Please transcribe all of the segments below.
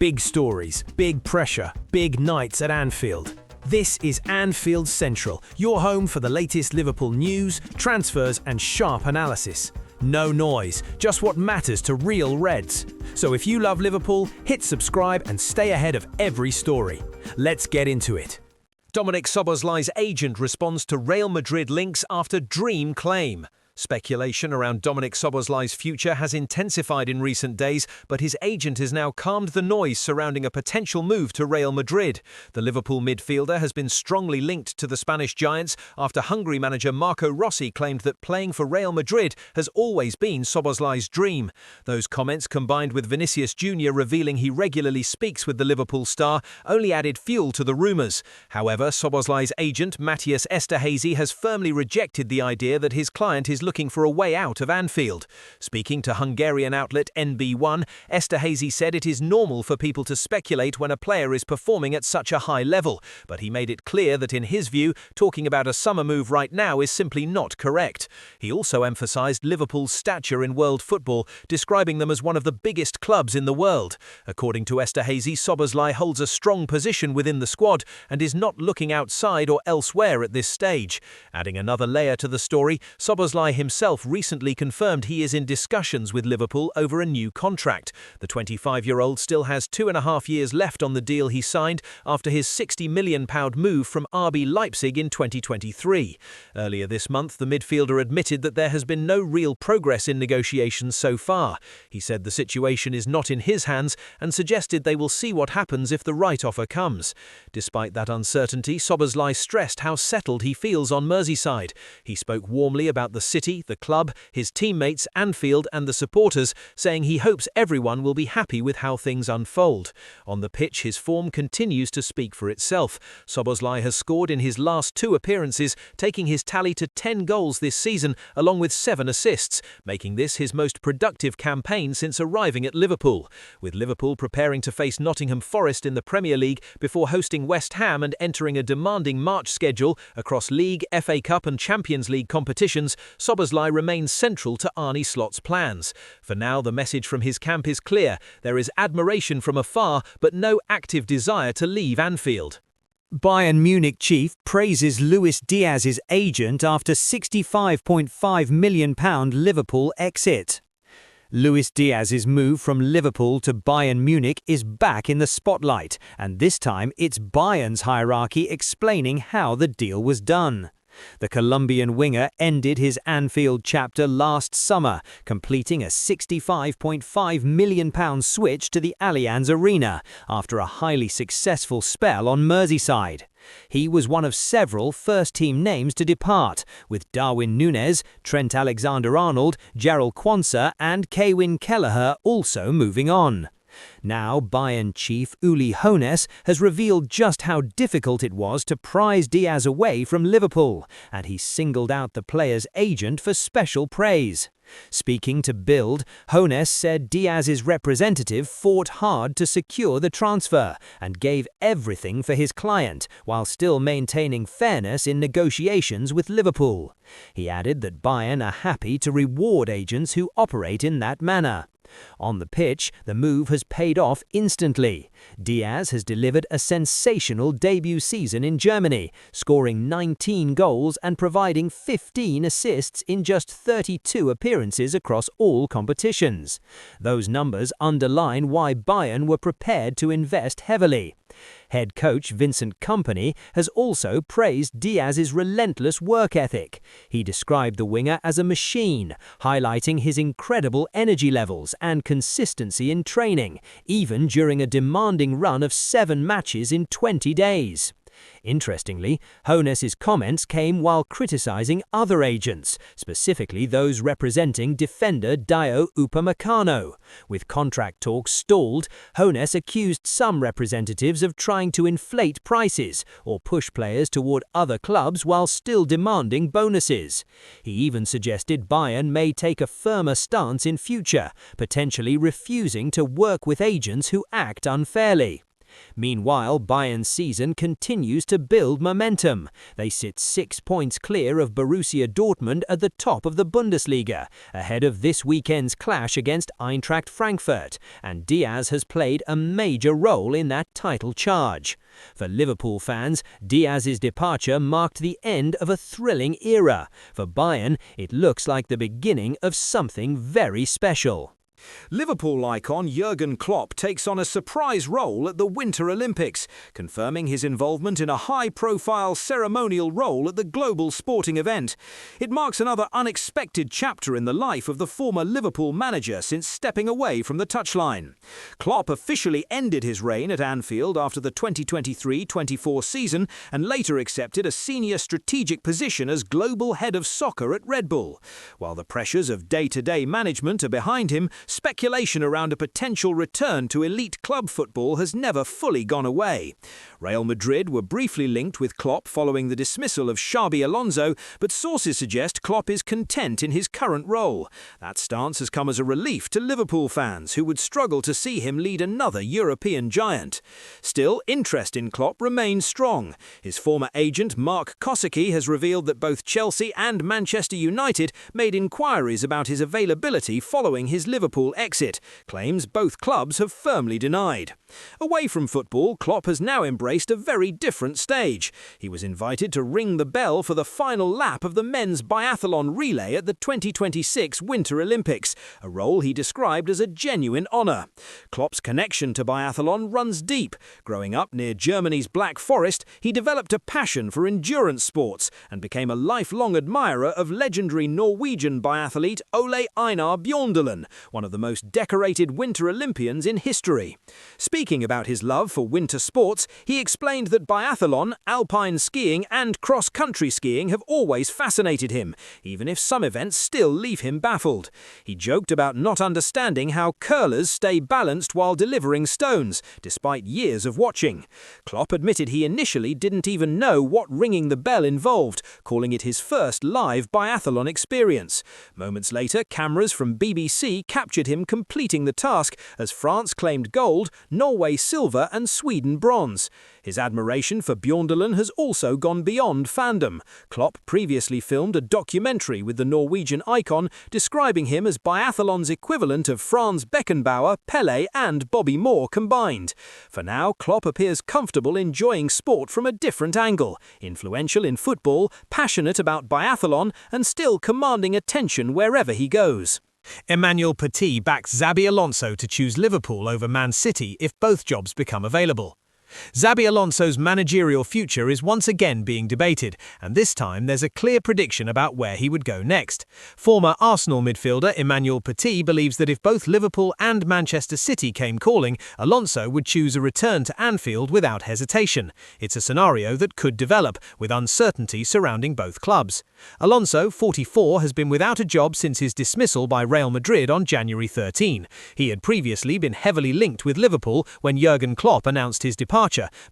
Big stories, big pressure, big nights at Anfield. This is Anfield Central, your home for the latest Liverpool news, transfers and sharp analysis. No noise, just what matters to real Reds. So if you love Liverpool, hit subscribe and stay ahead of every story. Let's get into it. Dominic Szoboszlai's agent responds to Real Madrid links after dream claim. Speculation around Dominic Szoboszlai's future has intensified in recent days, but his agent has now calmed the noise surrounding a potential move to Real Madrid. The Liverpool midfielder has been strongly linked to the Spanish giants after Hungary manager Marco Rossi claimed that playing for Real Madrid has always been Szoboszlai's dream. Those comments, combined with Vinicius Jr. revealing he regularly speaks with the Liverpool star, only added fuel to the rumours. However, Szoboszlai's agent Matthias Esterhazy has firmly rejected the idea that his client is looking for a way out of Anfield. Speaking to Hungarian outlet NB1, Esterhazy said it is normal for people to speculate when a player is performing at such a high level, but he made it clear that in his view, talking about a summer move right now is simply not correct. He also emphasised Liverpool's stature in world football, describing them as one of the biggest clubs in the world. According to Esterhazy, Szoboszlai holds a strong position within the squad and is not looking outside or elsewhere at this stage. Adding another layer to the story, Szoboszlai himself recently confirmed he is in discussions with Liverpool over a new contract. The 25-year-old still has 2.5 years left on the deal he signed after his £60 million move from RB Leipzig in 2023. Earlier this month, the midfielder admitted that there has been no real progress in negotiations so far. He said the situation is not in his hands and suggested they will see what happens if the right offer comes. Despite that uncertainty, Szoboszlai stressed how settled he feels on Merseyside. He spoke warmly about the city, the club, his teammates, Anfield and the supporters, saying he hopes everyone will be happy with how things unfold. On the pitch, his form continues to speak for itself. Szoboszlai has scored in his last 2 appearances, taking his tally to 10 goals this season, along with 7 assists, making this his most productive campaign since arriving at Liverpool. With Liverpool preparing to face Nottingham Forest in the Premier League before hosting West Ham and entering a demanding March schedule across League, FA Cup and Champions League competitions, Szoboszlai remains central to Arne Slot's plans. For now, the message from his camp is clear. There is admiration from afar, but no active desire to leave Anfield. Bayern Munich chief praises Luis Diaz's agent after £65.5 million Liverpool exit. Luis Diaz's move from Liverpool to Bayern Munich is back in the spotlight, and this time it's Bayern's hierarchy explaining how the deal was done. The Colombian winger ended his Anfield chapter last summer, completing a £65.5 million switch to the Allianz Arena after a highly successful spell on Merseyside. He was one of several first-team names to depart, with Darwin Núñez, Trent Alexander-Arnold, Jarell Quansah and Kevin Kelleher also moving on. Now, Bayern chief Uli Hoeneß has revealed just how difficult it was to prize Diaz away from Liverpool, and he singled out the player's agent for special praise. Speaking to Bild, Hoeneß said Diaz's representative fought hard to secure the transfer and gave everything for his client, while still maintaining fairness in negotiations with Liverpool. He added that Bayern are happy to reward agents who operate in that manner. On the pitch, the move has paid off instantly. Diaz has delivered a sensational debut season in Germany, scoring 19 goals and providing 15 assists in just 32 appearances across all competitions. Those numbers underline why Bayern were prepared to invest heavily. Head coach Vincent Kompany has also praised Diaz's relentless work ethic. He described the winger as a machine, highlighting his incredible energy levels and consistency in training, even during a demanding run of 7 matches in 20 days. Interestingly, Hoeneß's comments came while criticizing other agents, specifically those representing defender Dayot Upamecano. With contract talks stalled, Hoeneß accused some representatives of trying to inflate prices or push players toward other clubs while still demanding bonuses. He even suggested Bayern may take a firmer stance in future, potentially refusing to work with agents who act unfairly. Meanwhile, Bayern's season continues to build momentum. They sit 6 points clear of Borussia Dortmund at the top of the Bundesliga, ahead of this weekend's clash against Eintracht Frankfurt, and Diaz has played a major role in that title charge. For Liverpool fans, Diaz's departure marked the end of a thrilling era. For Bayern, it looks like the beginning of something very special. Liverpool icon Jurgen Klopp takes on a surprise role at the Winter Olympics, confirming his involvement in a high-profile ceremonial role at the global sporting event. It marks another unexpected chapter in the life of the former Liverpool manager since stepping away from the touchline. Klopp officially ended his reign at Anfield after the 2023-24 season and later accepted a senior strategic position as global head of soccer at Red Bull. While the pressures of day-to-day management are behind him, speculation around a potential return to elite club football has never fully gone away. Real Madrid were briefly linked with Klopp following the dismissal of Xabi Alonso, but sources suggest Klopp is content in his current role. That stance has come as a relief to Liverpool fans, who would struggle to see him lead another European giant. Still, interest in Klopp remains strong. His former agent Mark Kosicki has revealed that both Chelsea and Manchester United made inquiries about his availability following his Liverpool exit, claims both clubs have firmly denied. Away from football, Klopp has now embraced a very different stage. He was invited to ring the bell for the final lap of the men's biathlon relay at the 2026 Winter Olympics, a role he described as a genuine honour. Klopp's connection to biathlon runs deep. Growing up near Germany's Black Forest, he developed a passion for endurance sports and became a lifelong admirer of legendary Norwegian biathlete Ole Einar Bjørndalen, one of the most decorated Winter Olympians in history. Speaking about his love for winter sports, he explained that biathlon, alpine skiing and cross-country skiing have always fascinated him, even if some events still leave him baffled. He joked about not understanding how curlers stay balanced while delivering stones, despite years of watching. Klopp admitted he initially didn't even know what ringing the bell involved, calling it his first live biathlon experience. Moments later, cameras from BBC captured him completing the task as France claimed gold, Norway silver and Sweden bronze. His admiration for Bjørndalen has also gone beyond fandom. Klopp previously filmed a documentary with the Norwegian icon describing him as biathlon's equivalent of Franz Beckenbauer, Pelé and Bobby Moore combined. For now, Klopp appears comfortable enjoying sport from a different angle, influential in football, passionate about biathlon and still commanding attention wherever he goes. Emmanuel Petit backs Xabi Alonso to choose Liverpool over Man City if both jobs become available. Xabi Alonso's managerial future is once again being debated, and this time there's a clear prediction about where he would go next. Former Arsenal midfielder Emmanuel Petit believes that if both Liverpool and Manchester City came calling, Alonso would choose a return to Anfield without hesitation. It's a scenario that could develop, with uncertainty surrounding both clubs. Alonso, 44, has been without a job since his dismissal by Real Madrid on January 13. He had previously been heavily linked with Liverpool when Jurgen Klopp announced his departure,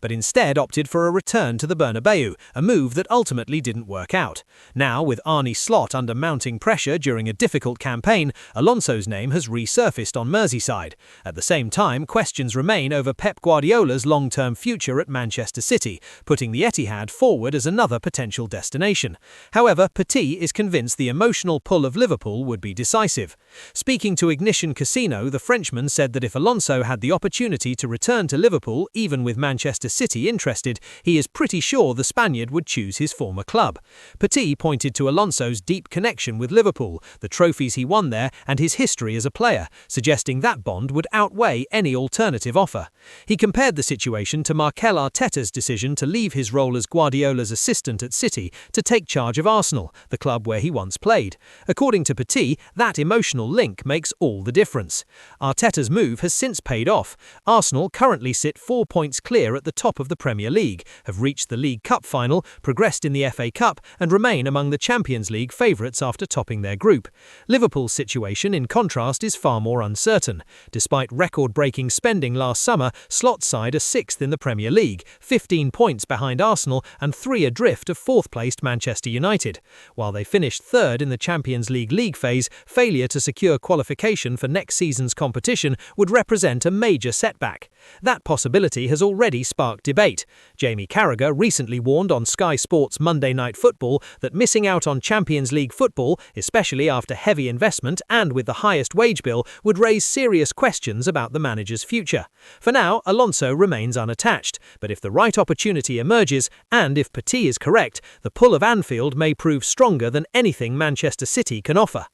but instead opted for a return to the Bernabeu, a move that ultimately didn't work out. Now, with Arne Slot under mounting pressure during a difficult campaign, Alonso's name has resurfaced on Merseyside. At the same time, questions remain over Pep Guardiola's long-term future at Manchester City, putting the Etihad forward as another potential destination. However, Petit is convinced the emotional pull of Liverpool would be decisive. Speaking to Ignition Casino, the Frenchman said that if Alonso had the opportunity to return to Liverpool, even with Manchester City interested, he is pretty sure the Spaniard would choose his former club. Petit pointed to Alonso's deep connection with Liverpool, the trophies he won there, and his history as a player, suggesting that bond would outweigh any alternative offer. He compared the situation to Mikel Arteta's decision to leave his role as Guardiola's assistant at City to take charge of Arsenal, the club where he once played. According to Petit, that emotional link makes all the difference. Arteta's move has since paid off. Arsenal currently sit 4 points clear at the top of the Premier League, have reached the League Cup final, progressed in the FA Cup and remain among the Champions League favourites after topping their group. Liverpool's situation, in contrast, is far more uncertain. Despite record-breaking spending last summer, Slot's side are 6th in the Premier League, 15 points behind Arsenal and 3 adrift of 4th-placed Manchester United. Madrid. While they finished third in the Champions League phase, failure to secure qualification for next season's competition would represent a major setback. That possibility has already sparked debate. Jamie Carragher recently warned on Sky Sports Monday Night Football that missing out on Champions League football, especially after heavy investment and with the highest wage bill, would raise serious questions about the manager's future. For now, Alonso remains unattached, but if the right opportunity emerges, and if Petit is correct, the pull of Anfield may prove stronger than anything Manchester City can offer.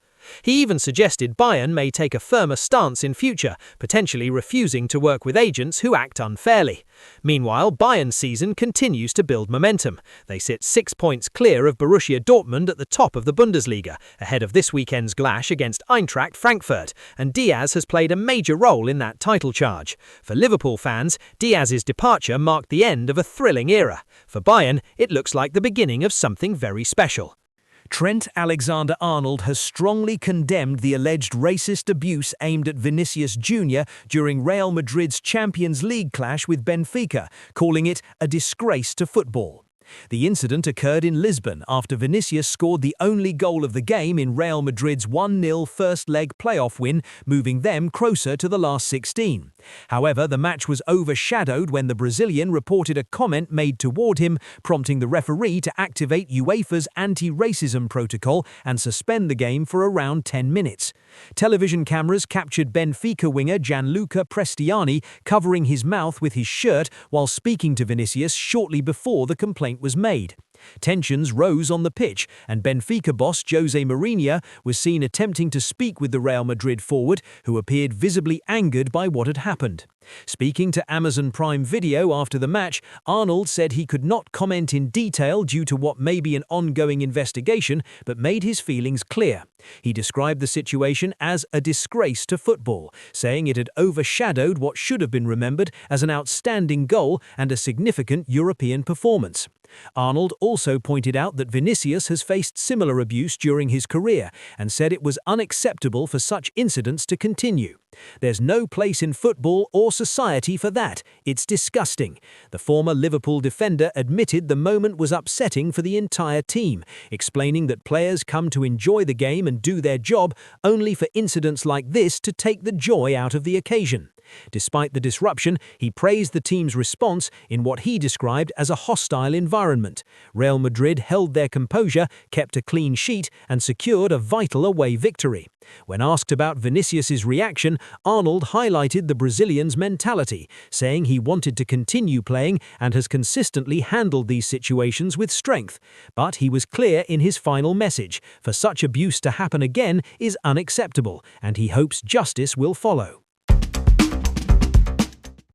He even suggested Bayern may take a firmer stance in future, potentially refusing to work with agents who act unfairly. Meanwhile, Bayern's season continues to build momentum. They sit 6 points clear of Borussia Dortmund at the top of the Bundesliga, ahead of this weekend's clash against Eintracht Frankfurt, and Diaz has played a major role in that title charge. For Liverpool fans, Diaz's departure marked the end of a thrilling era. For Bayern, it looks like the beginning of something very special. Trent Alexander-Arnold has strongly condemned the alleged racist abuse aimed at Vinicius Jr. during Real Madrid's Champions League clash with Benfica, calling it a disgrace to football. The incident occurred in Lisbon after Vinicius scored the only goal of the game in Real Madrid's 1-0 first-leg playoff win, moving them closer to the last 16. However, the match was overshadowed when the Brazilian reported a comment made toward him, prompting the referee to activate UEFA's anti-racism protocol and suspend the game for around 10 minutes. Television cameras captured Benfica winger Gianluca Prestiani covering his mouth with his shirt while speaking to Vinicius shortly before the complaint was made. Tensions rose on the pitch, and Benfica boss Jose Mourinho was seen attempting to speak with the Real Madrid forward, who appeared visibly angered by what had happened. Speaking to Amazon Prime Video after the match, Arnold said he could not comment in detail due to what may be an ongoing investigation, but made his feelings clear. He described the situation as a disgrace to football, saying it had overshadowed what should have been remembered as an outstanding goal and a significant European performance. Arnold also pointed out that Vinicius has faced similar abuse during his career and said it was unacceptable for such incidents to continue. "There's no place in football or society for that. It's disgusting." The former Liverpool defender admitted the moment was upsetting for the entire team, explaining that players come to enjoy the game and do their job only for incidents like this to take the joy out of the occasion. Despite the disruption, he praised the team's response in what he described as a hostile environment. Real Madrid held their composure, kept a clean sheet, and secured a vital away victory. When asked about Vinicius's reaction, Arnold highlighted the Brazilian's mentality, saying he wanted to continue playing and has consistently handled these situations with strength. But he was clear in his final message: for such abuse to happen again is unacceptable, and he hopes justice will follow.